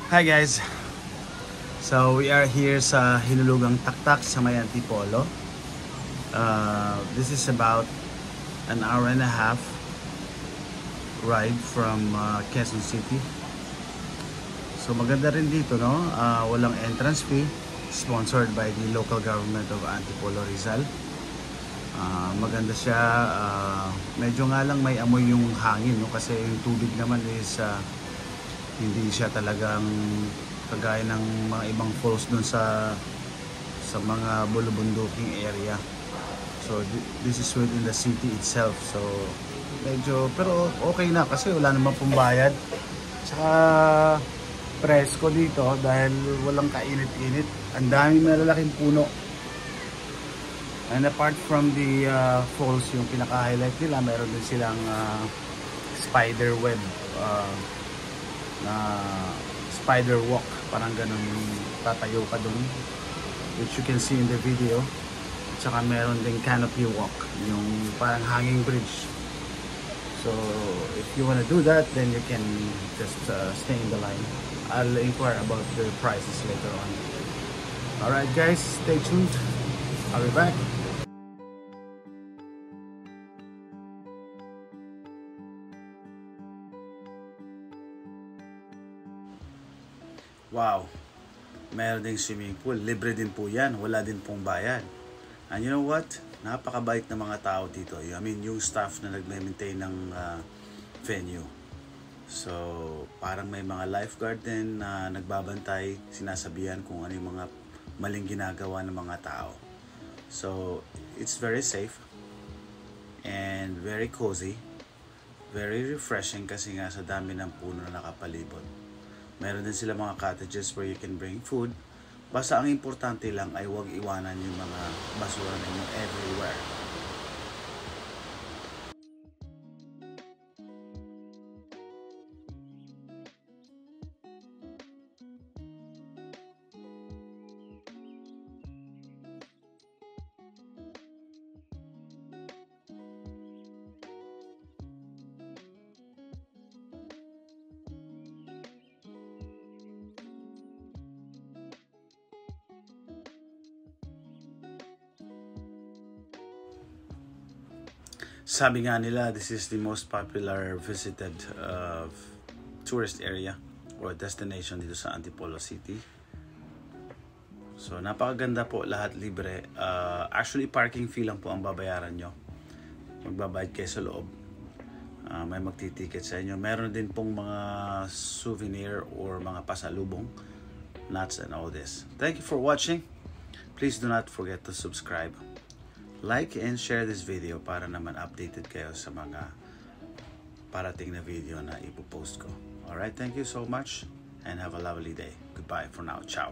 Hi guys! So we are here sa Hinulugang Taktak sa may Antipolo. This is about an hour and a half ride from Quezon City. So maganda rin dito, no? Walang entrance fee. Sponsored by the local government of Antipolo, Rizal. Maganda siya. Medyo nga lang may amoy yung hangin, no? Kasi yung tubig naman is hindi siya talagang kagaya ng mga ibang falls dun sa mga bulubunduking area. So this is within the city itself. So medyo pero okay na kasi wala namang pambayad. Saka presko dito dahil walang kainit-init. Ang daming malalaking puno. And apart from the falls, yung pinaka-highlight nila, meron din silang spider web na spider walk, parang ganun, tatayo ka dun, which you can see in the video. At saka meron din canopy walk, yung parang hanging bridge. So if you wanna do that, then you can just stay in the line. I'll inquire about the prices later on. Alright guys, stay tuned. I'll be back. Wow, meron ding swimming pool. Libre din po yan. Wala din pong bayad. And you know what? Napakabait ng mga tao dito. I mean, yung staff na nag-maintain ng venue. So, parang may mga lifeguard din na nagbabantay, sinasabihan kung ano yung mga maling ginagawa ng mga tao. So, it's very safe and very cozy. Very refreshing kasi nga sa dami ng puno na nakapalibot. Meron din sila mga cottages where you can bring food. Basta ang importante lang ay huwag iwanan yung mga basura ninyo everywhere. Sabi nga nila, this is the most popular visited tourist area or destination dito sa Antipolo City. So napakaganda po, lahat libre. Actually parking fee lang po ang babayaran nyo. Magbabayad kayo sa loob. May magtiticket sa inyo. Meron din pong mga souvenir or mga pasalubong, nuts and all this. Thank you for watching. Please do not forget to subscribe. Like and share this video para naman updated kayo sa mga parating na video na ipopost ko. Alright, thank you so much and have a lovely day. Goodbye for now. Ciao.